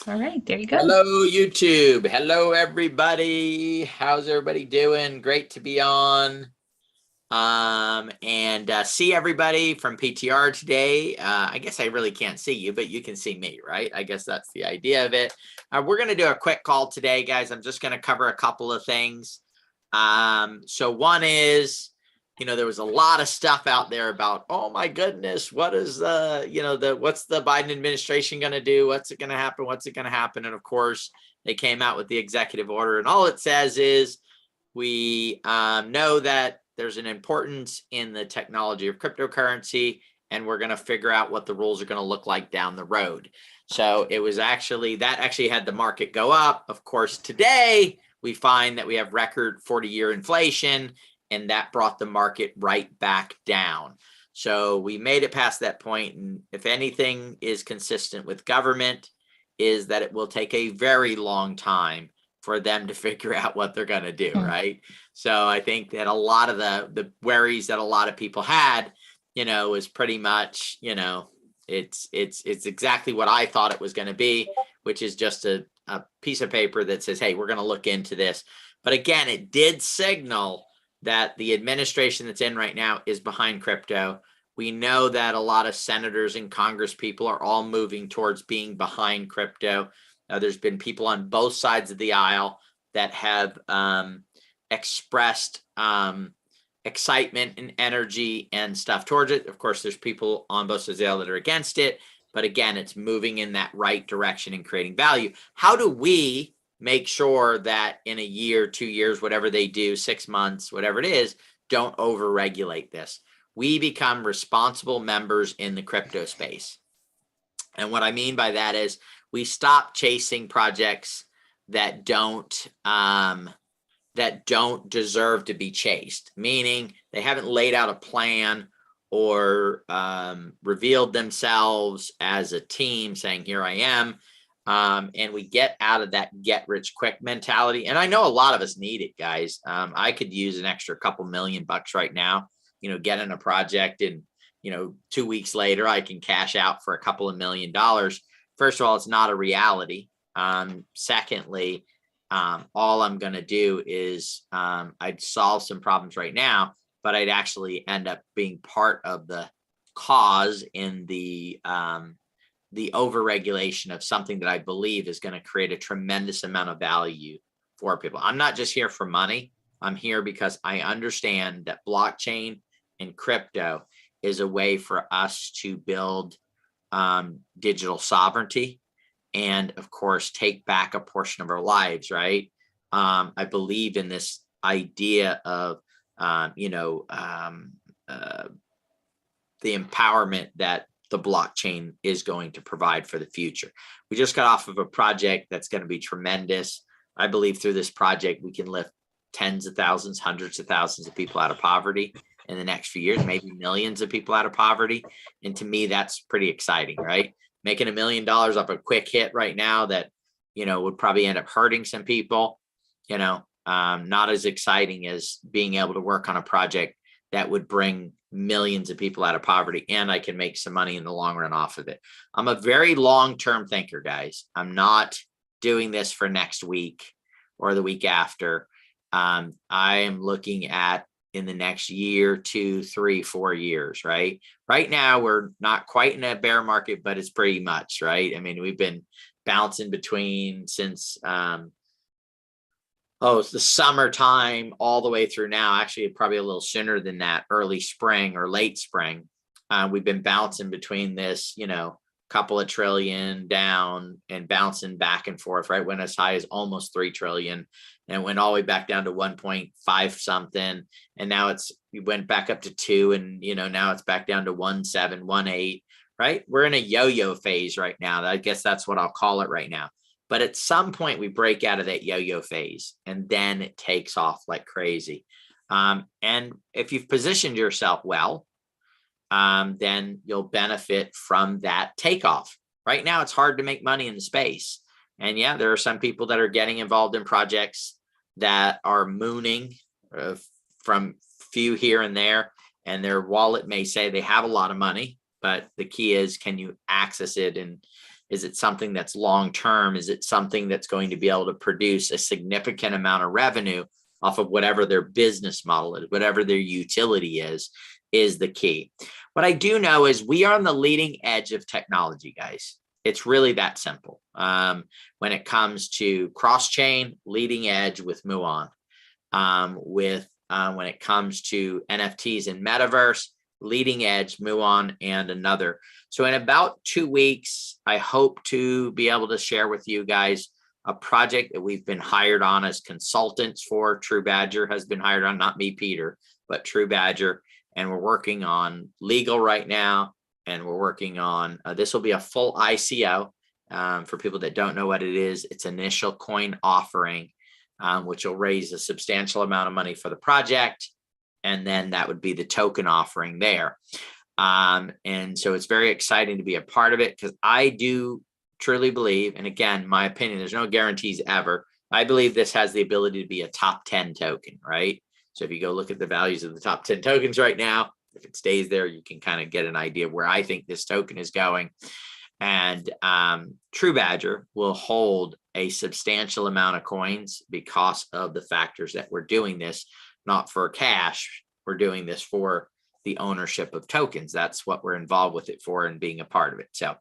All right, there you go. Hello, YouTube. Hello, everybody. How's everybody doing? Great to be on. And see everybody from PTR today. I guess I really can't see you, but you can see me, right? I guess that's the idea of it. We're going to do a quick call today, guys. I'm just going to cover a couple of things. So one is, there was a lot of stuff out there about, oh my goodness, what is what's the Biden administration going to do? What's it going to happen? What's it going to happen? And of course, they came out with the executive order, and all it says is we know that there's an importance in the technology of cryptocurrency, and we're going to figure out what the rules are going to look like down the road. So it was actually had the market go up. Of course, today we find that we have record 40-year inflation, and that brought the market right back down. So we made it past that point, and if anything is consistent with government, is that it will take a very long time for them to figure out what they're going to do, right? So I think that a lot of the worries that a lot of people had, is pretty much, it's exactly what I thought it was going to be, which is just a piece of paper that says, hey, we're going to look into this. But again, it did signal that the administration that's in right now is behind crypto. We know that a lot of senators and Congress people are all moving towards being behind crypto. There's been people on both sides of the aisle that have expressed excitement and energy and stuff towards it. Of course, there's people on both sides of the aisle that are against it. But again, it's moving in that right direction and creating value. How do we make sure that in a year, 2 years, whatever they do, 6 months, whatever it is, don't overregulate this? We become responsible members in the crypto space. And what I mean by that is we stop chasing projects that don't deserve to be chased, meaning they haven't laid out a plan or revealed themselves as a team saying, here I am. And we get out of that get rich quick mentality. And I know a lot of us need it, guys. I could use an extra couple $1,000,000 right now, get in a project, and 2 weeks later I can cash out for a couple of $1,000,000. First of all, it's not a reality. Secondly, all I'm going to do is I'd solve some problems right now, but I'd actually end up being part of the cause in the overregulation of something that I believe is going to create a tremendous amount of value for people. I'm not just here for money. I'm here because I understand that blockchain and crypto is a way for us to build digital sovereignty and, of course, take back a portion of our lives, right? I believe in this idea of, the empowerment that the blockchain is going to provide for the future. We just got off of a project that's going to be tremendous. I believe through this project, we can lift tens of thousands, hundreds of thousands of people out of poverty in the next few years, maybe millions of people out of poverty. And to me, that's pretty exciting, right? Making $1 million off a quick hit right now that, would probably end up hurting some people, not as exciting as being able to work on a project that would bring millions of people out of poverty, and I can make some money in the long run off of it. I'm a very long-term thinker, guys. I'm not doing this for next week or the week after. I am looking at in the next year, 2, 3, 4 years, right? Right now, we're not quite in a bear market, but it's pretty much, right? I mean, we've been bouncing between since it's the summertime all the way through now. Actually, probably a little sooner than that, early spring or late spring. We've been bouncing between this, couple of trillion down and bouncing back and forth, right? Went as high as almost 3 trillion and went all the way back down to 1.5 something. And now we went back up to 2, and, now it's back down to 1.7, 1.8, right? We're in a yo-yo phase right now. I guess that's what I'll call it right now. But at some point, we break out of that yo-yo phase, and then it takes off like crazy. And if you've positioned yourself well, then you'll benefit from that takeoff. Right now, it's hard to make money in the space. And yeah, there are some people that are getting involved in projects that are mooning from few here and there, and their wallet may say they have a lot of money, but the key is, can you access it and Is it something that's long-term? Is it something that's going to be able to produce a significant amount of revenue off of whatever their business model is, whatever their utility is the key. What I do know is we are on the leading edge of technology, guys. It's really that simple. When it comes to cross-chain, leading edge with Muon. When it comes to NFTs and metaverse, leading edge, Muon, and another. So in about 2 weeks, I hope to be able to share with you guys a project that we've been hired on as consultants for. TruBadger has been hired on, not me, Peter, but TruBadger. And we're working on legal right now. And we're working on, this will be a full ICO. For people that don't know what it is, it's initial coin offering, which will raise a substantial amount of money for the project. And then that would be the token offering there. And so it's very exciting to be a part of it, because I do truly believe, and again, my opinion, there's no guarantees ever. I believe this has the ability to be a top 10 token, right? So if you go look at the values of the top 10 tokens right now, if it stays there, you can kind of get an idea of where I think this token is going. And TruBadger will hold a substantial amount of coins because of the factors that we're doing this, not for cash. We're doing this for the ownership of tokens. That's what we're involved with it for, and being a part of it. So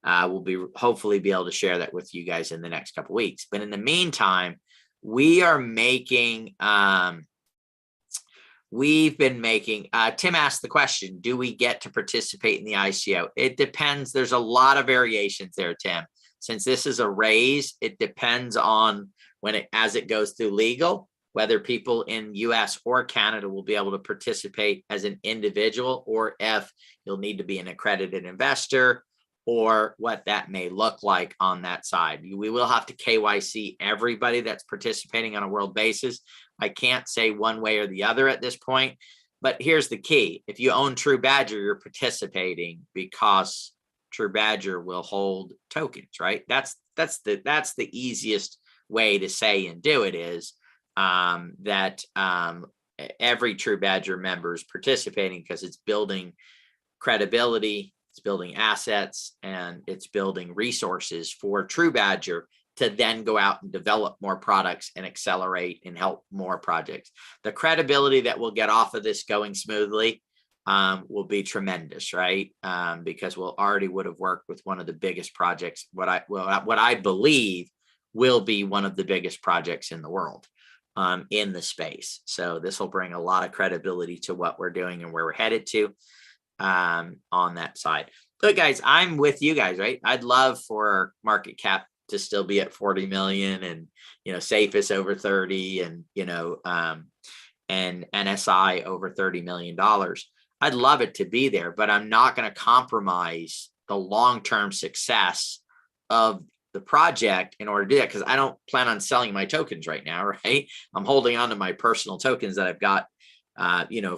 we'll hopefully be able to share that with you guys in the next couple of weeks. But in the meantime, we are making, we've been making, Tim asked the question, do we get to participate in the ICO? It depends. There's a lot of variations there, Tim. Since this is a raise, it depends on as it goes through legal, whether people in US or Canada will be able to participate as an individual, or if you'll need to be an accredited investor, or what that may look like on that side. We will have to KYC everybody that's participating on a world basis. I can't say one way or the other at this point, but here's the key. If you own TruBadger, you're participating because TruBadger will hold tokens, right? That's the easiest way to say and do it, is that every TruBadger member is participating because it's building credibility, it's building assets, and it's building resources for TruBadger to then go out and develop more products and accelerate and help more projects. The credibility that we'll get off of this going smoothly will be tremendous, right? Because we'll already would have worked with one of the biggest projects, what I believe will be one of the biggest projects in the world. In the space. So this will bring a lot of credibility to what we're doing and where we're headed to on that side. Look, guys, I'm with you guys, right? I'd love for market cap to still be at 40 million, and, Safe is over 30, and, and NSI over $30 million. I'd love it to be there, but I'm not going to compromise the long-term success of the project in order to do that, because I don't plan on selling my tokens right now, right? I'm holding on to my personal tokens that I've got,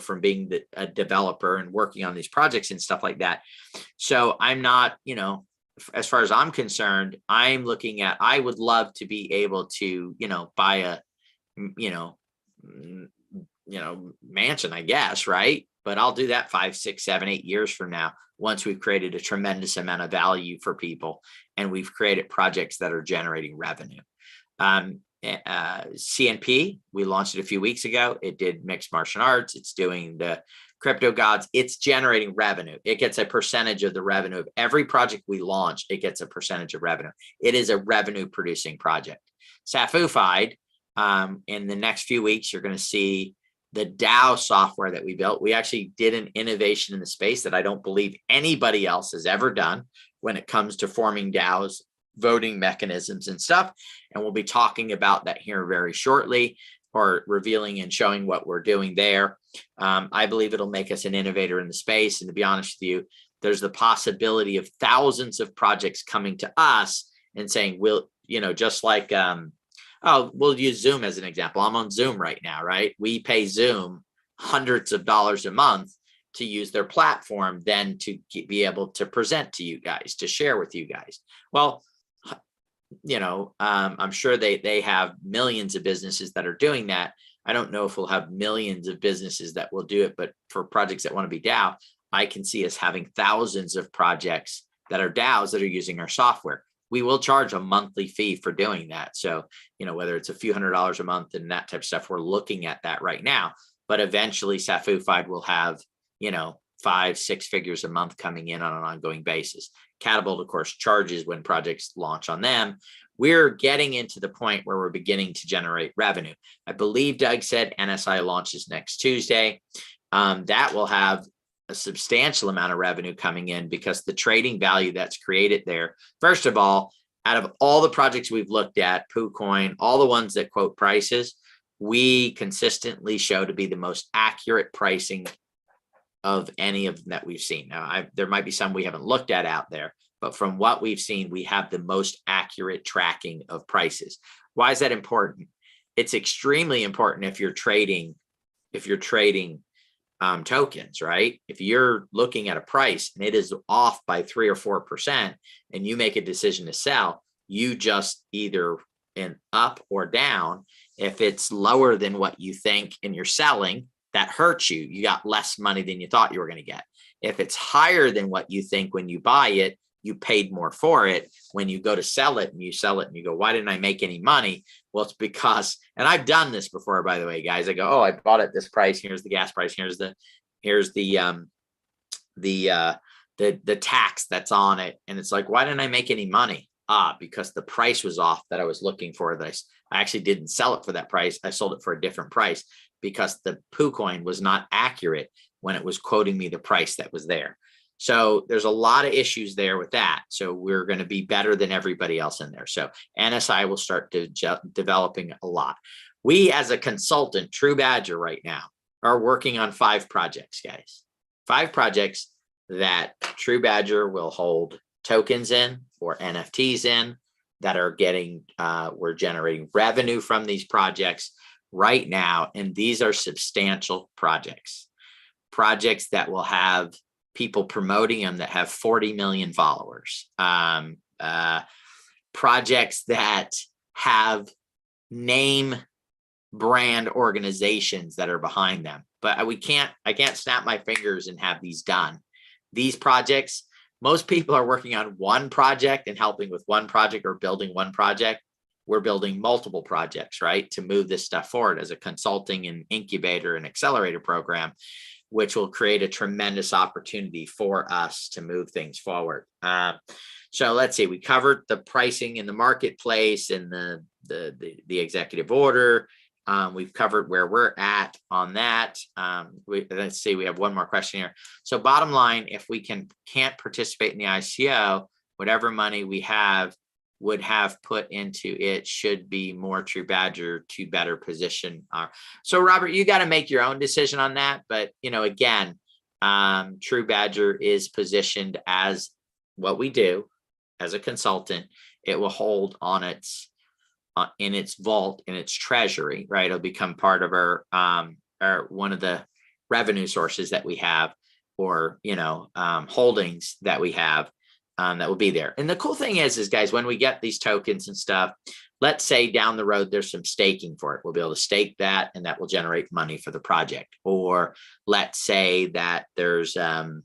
from being a developer and working on these projects and stuff like that. So I'm not, as far as I'm concerned, I'm looking at, I would love to be able to, buy a, mansion, I guess, right? But I'll do that 5, 6, 7, 8 years from now, once we've created a tremendous amount of value for people and we've created projects that are generating revenue. CNP, we launched it a few weeks ago. It did mixed martial arts. It's doing the crypto gods. It's generating revenue. It gets a percentage of the revenue of every project we launch. It gets a percentage of revenue. It is a revenue producing project. Safufied, in the next few weeks, you're going to see the DAO software that we built. We actually did an innovation in the space that I don't believe anybody else has ever done when it comes to forming DAOs, voting mechanisms and stuff. And we'll be talking about that here very shortly, or revealing and showing what we're doing there. I believe it'll make us an innovator in the space. And to be honest with you, there's the possibility of thousands of projects coming to us and saying, just like, we'll use Zoom as an example. I'm on Zoom right now, right? We pay Zoom hundreds of dollars a month to use their platform, then to be able to present to you guys, to share with you guys. Well, I'm sure they have millions of businesses that are doing that. I don't know if we'll have millions of businesses that will do it, but for projects that want to be DAO, I can see us having thousands of projects that are DAOs that are using our software. We will charge a monthly fee for doing that. So, whether it's a few $100s a month and that type of stuff, we're looking at that right now. But eventually Safufied will have, 5-6 figures a month coming in on an ongoing basis. Catapult, of course, charges when projects launch on them. We're getting into the point where we're beginning to generate revenue. I believe Doug said NSI launches next Tuesday. That will have a substantial amount of revenue coming in because the trading value that's created there, first of all, out of all the projects we've looked at, PooCoin, all the ones that quote prices, we consistently show to be the most accurate pricing of any of them that we've seen. Now, there might be some we haven't looked at out there, but from what we've seen, we have the most accurate tracking of prices. Why is that important? It's extremely important if you're trading tokens, right? If you're looking at a price and it is off by 3 or 4% and you make a decision to sell, you just either in up or down. If it's lower than what you think and you're selling, that hurts you. You got less money than you thought you were going to get. If it's higher than what you think when you buy it, you paid more for it. When you go to sell it and you sell it and you go, why didn't I make any money? Well, it's because, and I've done this before, by the way, guys. I go, oh, I bought it this price. Here's the gas price. Here's the tax that's on it. And it's like, why didn't I make any money? Because the price was off that I was looking for. That I actually didn't sell it for that price. I sold it for a different price because the PooCoin was not accurate when it was quoting me the price that was there. So there's a lot of issues there with that. So we're going to be better than everybody else in there. So NSI will start developing a lot. We, as a consultant, TruBadger right now, are working on 5 projects, guys. 5 projects that TruBadger will hold tokens in or NFTs in that are getting, we're generating revenue from these projects right now. And these are substantial projects that will have people promoting them that have 40 million followers, projects that have name brand organizations that are behind them. But I can't snap my fingers and have these done. These projects, most people are working on one project and helping with one project or building one project. We're building multiple projects, right, to move this stuff forward as a consulting and incubator and accelerator program, which will create a tremendous opportunity for us to move things forward. So let's see, we covered the pricing in the marketplace and the executive order. We've covered where we're at on that. Let's see, we have one more question here. So bottom line, if we can't participate in the ICO, whatever money we would have put into it should be more TruBadger to better position so Robert, you got to make your own decision on that. But again, TruBadger is positioned as what we do as a consultant. It will hold on in its vault, in its treasury, right? It'll become part of our one of the revenue sources that we have, or holdings that we have. That will be there. And the cool thing is guys, when we get these tokens and stuff, let's say down the road, there's some staking for it. We'll be able to stake that and that will generate money for the project. Or let's say that there's, some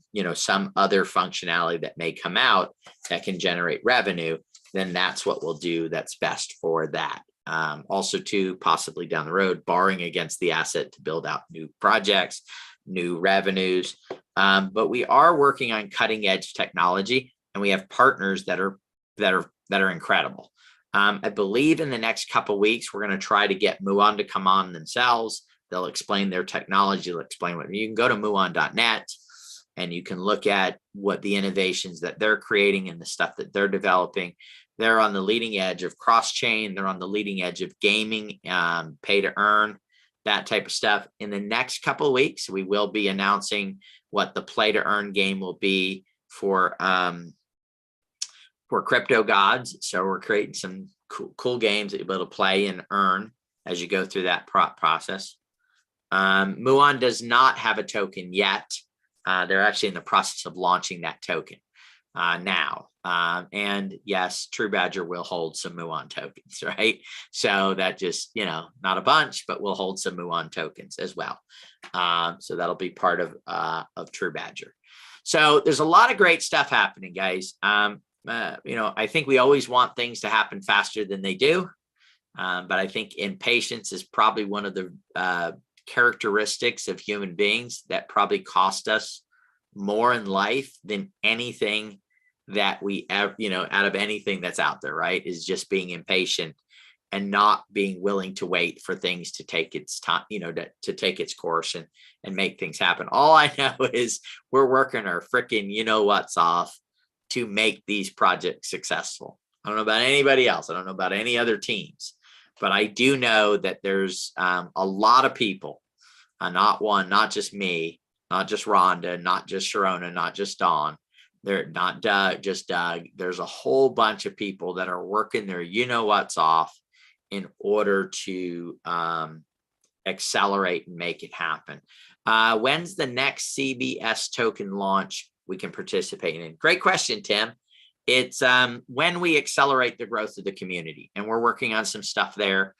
other functionality that may come out that can generate revenue, then that's what we'll do that's best for that. Also too, possibly down the road, borrowing against the asset to build out new projects, new revenues. But we are working on cutting edge technology. And we have partners that are incredible. I believe in the next couple of weeks, we're going to try to get Muon to come on themselves. They'll explain their technology. They'll explain what you can go to muon.net and you can look at what the innovations that they're creating and the stuff that they're developing. They're on the leading edge of cross-chain. They're on the leading edge of gaming, pay to earn, that type of stuff. In the next couple of weeks, we will be announcing what the play to earn game will be for crypto gods. So we're creating some cool games that you'll be able to play and earn as you go through that process. Muon does not have a token yet. They're actually in the process of launching that token now. And yes, TruBadger will hold some Muon tokens, right? So that just, not a bunch, but we'll hold some Muon tokens as well. So that'll be part of TruBadger. So there's a lot of great stuff happening, guys. I think we always want things to happen faster than they do. But I think impatience is probably one of the characteristics of human beings that probably cost us more in life than anything that we ever, out of anything that's out there, right? Is just being impatient and not being willing to wait for things to take its time, to take its course and make things happen. All I know is we're working our freaking what's off to make these projects successful. I don't know about anybody else. I don't know about any other teams, but I do know that there's a lot of people, not one, not just me, not just Rhonda, not just Sharona, not just Dawn. They're not just Doug. There's a whole bunch of people that are working their what's off in order to accelerate and make it happen. When's the next CBS token launch we can participate in? Great question, Tim. It's when we accelerate the growth of the community, and we're working on some stuff there.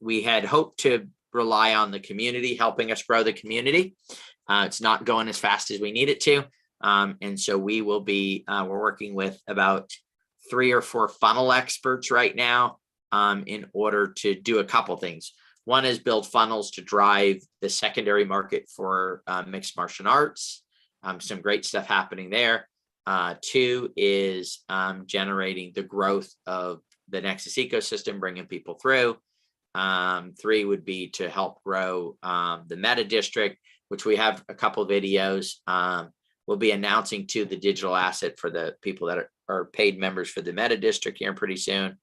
We had hoped to rely on the community helping us grow the community. It's not going as fast as we need it to. And so we will be, we're working with about 3 or 4 funnel experts right now in order to do a couple things. One is build funnels to drive the secondary market for mixed martial arts. Some great stuff happening there. 2 is generating the growth of the Nexus ecosystem, bringing people through. 3 would be to help grow the meta district, which we have a couple of videos. We'll be announcing to the digital asset for the people that are paid members for the meta district here pretty soon.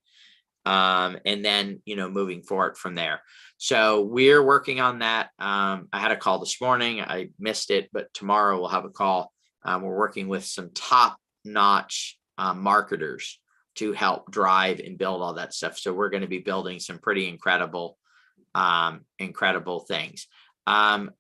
And then, moving forward from there. So we're working on that. I had a call this morning. I missed it, but tomorrow we'll have a call. We're working with some top-notch marketers to help drive and build all that stuff. So we're going to be building some pretty incredible things. From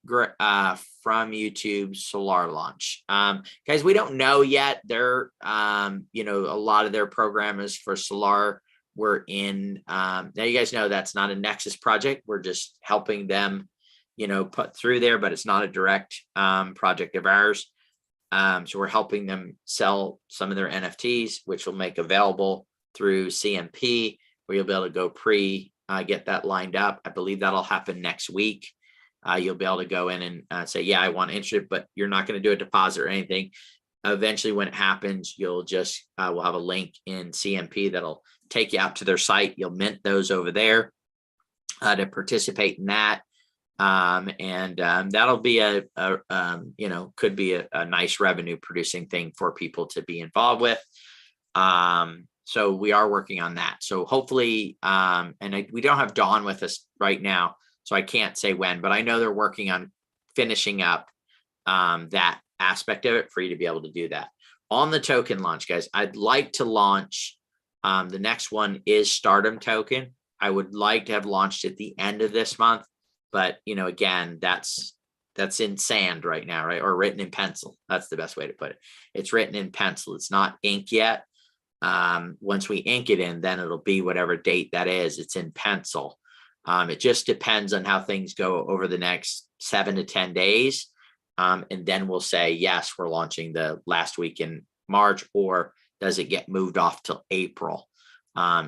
YouTube Solar launch. Guys, we don't know yet. They're, a lot of their programmers for Solar were in, now you guys know that's not a Nexus project. We're just helping them, put through there, but it's not a direct project of ours. So we're helping them sell some of their NFTs, which will make available through CMP, where you'll be able to go get that lined up. I believe that'll happen next week. You'll be able to go in and say, yeah, I want to enter it, but you're not going to do a deposit or anything. Eventually, when it happens, you'll just, we'll have a link in CMP that'll take you out to their site. You'll mint those over there to participate in that. That'll be could be a nice revenue producing thing for people to be involved with. So we are working on that. So hopefully, we don't have Dawn with us right now, so I can't say when, but I know they're working on finishing up that aspect of it for you to be able to do that. On the token launch, guys, I'd like to launch, the next one is Stardom token. I would like to have launched at the end of this month, but again, that's in sand right now, right? Or written in pencil. That's the best way to put it. It's written in pencil. It's not ink yet. Once we ink it in, then it'll be whatever date that is. It's in pencil. It just depends on how things go over the next 7 to 10 days. And then we'll say, yes, we're launching the last week in March, or does it get moved off till April,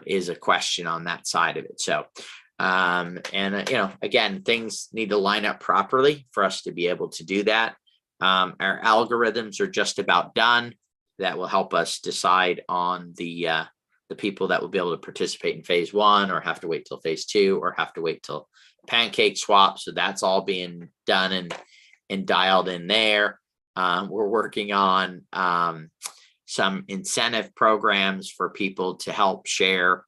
is a question on that side of it. So, again, things need to line up properly for us to be able to do that. Our algorithms are just about done. That will help us decide on the people that will be able to participate in phase 1, or have to wait till phase 2, or have to wait till pancake swap. So that's all being done and dialed in there. We're working on some incentive programs for people to help share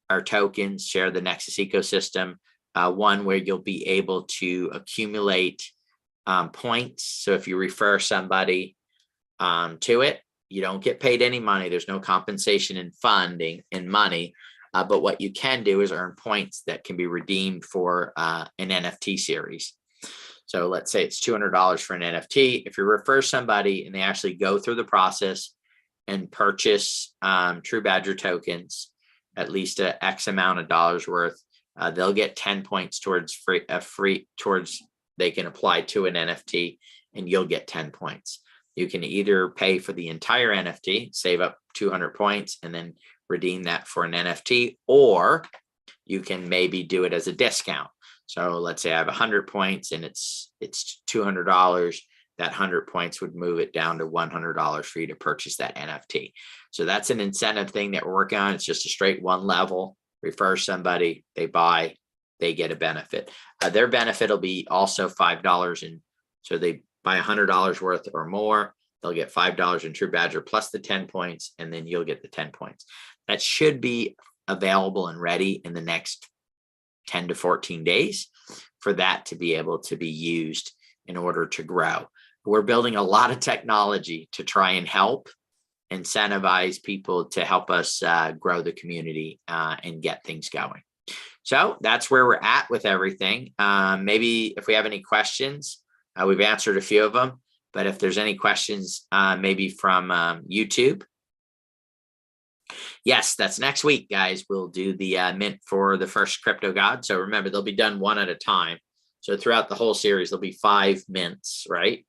our tokens, share the Nexus ecosystem. One where you'll be able to accumulate points. So if you refer somebody to it, you don't get paid any money. There's no compensation in funding in money. But what you can do is earn points that can be redeemed for an NFT series. So let's say it's $200 for an NFT. If you refer somebody and they actually go through the process and purchase TruBadger tokens, at least a X amount of dollars worth, they'll get 10 points towards towards they can apply to an NFT, and you'll get 10 points. You can either pay for the entire NFT, save up 200 points, and then redeem that for an NFT, or you can maybe do it as a discount. So let's say I have 100 points and it's $200. That 100 points would move it down to $100 for you to purchase that NFT. So that's an incentive thing that we're working on. It's just a straight one level. Refer somebody, they buy, they get a benefit. Their benefit will be also $5. And so they buy $100 worth or more, they'll get $5 in TruBadger plus the 10 points, and then you'll get the 10 points. That should be available and ready in the next 10 to 14 days for that to be able to be used in order to grow. We're building a lot of technology to try and help incentivize people to help us grow the community and get things going. So that's where we're at with everything. Maybe if we have any questions, we've answered a few of them, but if there's any questions, maybe from YouTube. Yes, that's next week, guys. We'll do the mint for the first Crypto God. So remember, they'll be done one at a time. So throughout the whole series, there'll be 5 mints, right?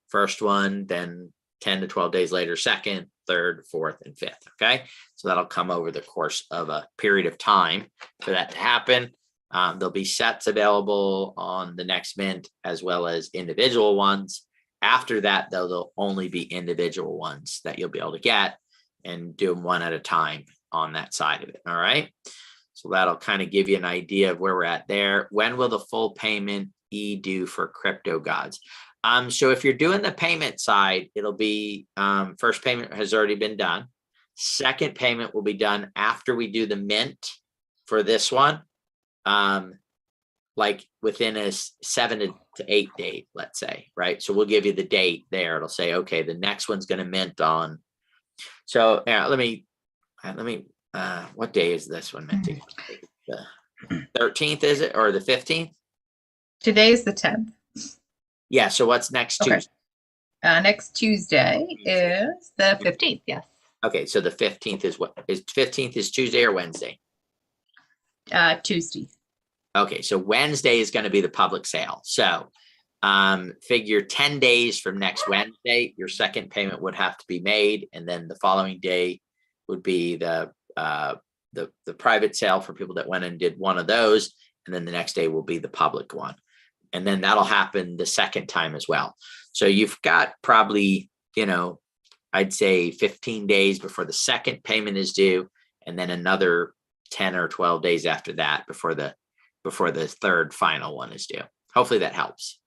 First one, then 10 to 12 days later, second, third, fourth, and fifth. Okay. So that'll come over the course of a period of time for that to happen. There'll be sets available on the next mint as well as individual ones. After that, though, there'll only be individual ones that you'll be able to get and do them one at a time on that side of it. All right. So that'll kind of give you an idea of where we're at there. When will the full payment due for Crypto Gods? So if you're doing the payment side, it'll be first payment has already been done. Second payment will be done after we do the mint for this one, like within a 7 to 8 day, let's say, right? So we'll give you the date there. It'll say, okay, the next one's going to mint on. So yeah, let me. What day is this one minting? The 13th, is it, or the 15th? Today's the 10th. Yeah. So what's next Tuesday? Next Tuesday is the 15th. Yes. Okay. So the 15th is what? Is 15th is Tuesday or Wednesday? Tuesday. Okay. So Wednesday is going to be the public sale. So figure 10 days from next Wednesday, your second payment would have to be made, and then the following day would be the private sale for people that went and did one of those, and then the next day will be the public one. And then that'll happen the second time as well. So you've got probably, I'd say 15 days before the second payment is due, and then another 10 or 12 days after that before the third final one is due. Hopefully that helps.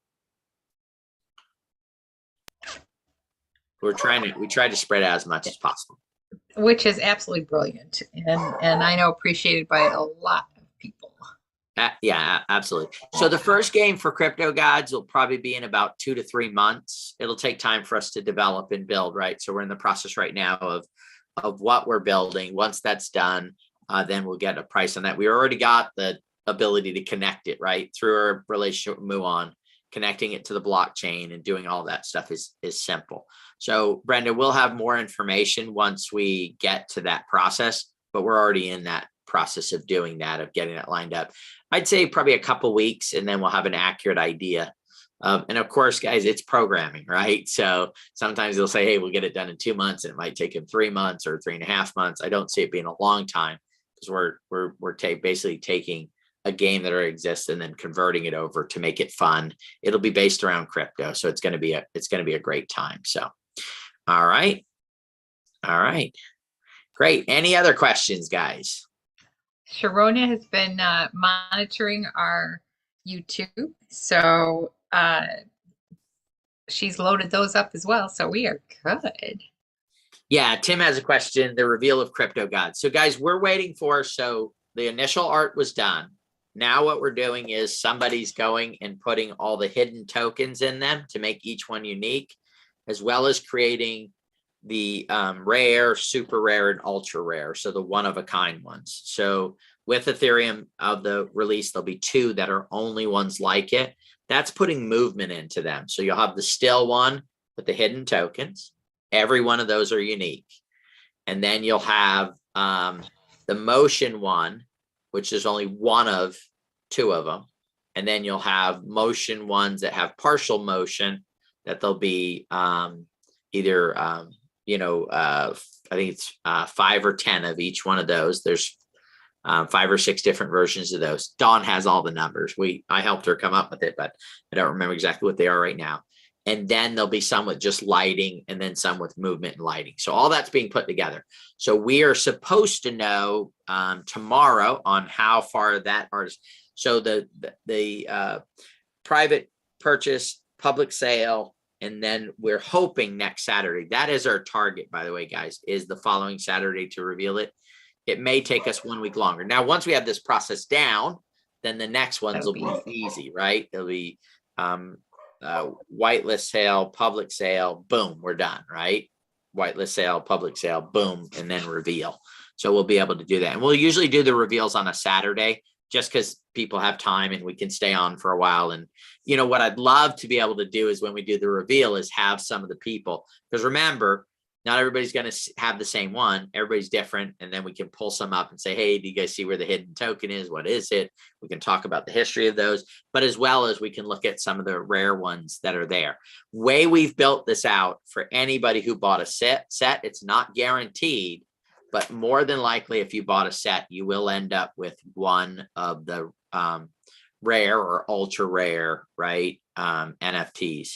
We try to spread out as much as possible. Which is absolutely brilliant, and I know appreciated by a lot of people. Yeah, absolutely. So the first game for Crypto Gods will probably be in about 2 to 3 months. It'll take time for us to develop and build, right? So we're in the process right now of what we're building. Once that's done, then we'll get a price on that. We already got the ability to connect it, right, through our relationship with Muon. Connecting it to the blockchain and doing all that stuff is simple. So Brenda, we'll have more information once we get to that process, but we're already in that process of doing that, of getting that lined up. I'd say probably a couple weeks, and then we'll have an accurate idea. And of course, guys, it's programming, right? So sometimes they'll say, hey, we'll get it done in 2 months, and it might take them 3 months or 3.5 months. I don't see it being a long time, because we're basically taking a game that already exists and then converting it over to make it fun. It'll be based around crypto, so it's going to be a great time. So, all right, great. Any other questions, guys? Sharona has been monitoring our YouTube, so she's loaded those up as well. So we are good. Yeah, Tim has a question. The reveal of Crypto Gods. So, guys, we're waiting for. So the initial art was done. Now what we're doing is somebody's going and putting all the hidden tokens in them to make each one unique, as well as creating the rare, super rare, and ultra rare. So the one-of-a-kind ones. So with Ethereum of the release, there'll be 2 that are only ones like it. That's putting movement into them. So you'll have the still one with the hidden tokens. Every one of those are unique. And then you'll have the motion one, which is only one of 2 of them. And then you'll have motion ones that have partial motion that there'll be either, I think it's 5 or 10 of each one of those. There's 5 or 6 different versions of those. Dawn has all the numbers. I helped her come up with it, but I don't remember exactly what they are right now. And then there'll be some with just lighting, and then some with movement and lighting. So all that's being put together. So we are supposed to know tomorrow on how far that artist. So the private purchase, public sale, and then we're hoping next Saturday. That is our target, by the way, guys, is the following Saturday to reveal it. It may take us 1 week longer. Now, once we have this process down, then the next ones will be easy, right? It'll be whitelist sale, public sale, boom, we're done, right? Whitelist sale, public sale, boom, and then reveal. So we'll be able to do that. And we'll usually do the reveals on a Saturday just because people have time and we can stay on for a while. And, what I'd love to be able to do is when we do the reveal is have some of the people, because remember, not everybody's going to have the same one. Everybody's different. And then we can pull some up and say, hey, do you guys see where the hidden token is? What is it? We can talk about the history of those, but as well as we can look at some of the rare ones that are there. Way we've built this out for anybody who bought a set, it's not guaranteed, but more than likely, if you bought a set, you will end up with one of the rare or ultra rare, right? NFTs.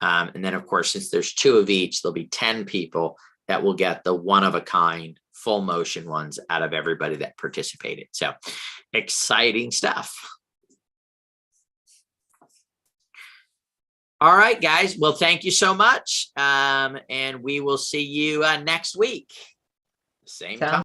And then, of course, since there's 2 of each, there'll be 10 people that will get the one of a kind full motion ones out of everybody that participated. So exciting stuff. All right, guys. Well, thank you so much. And we will see you next week. Same time.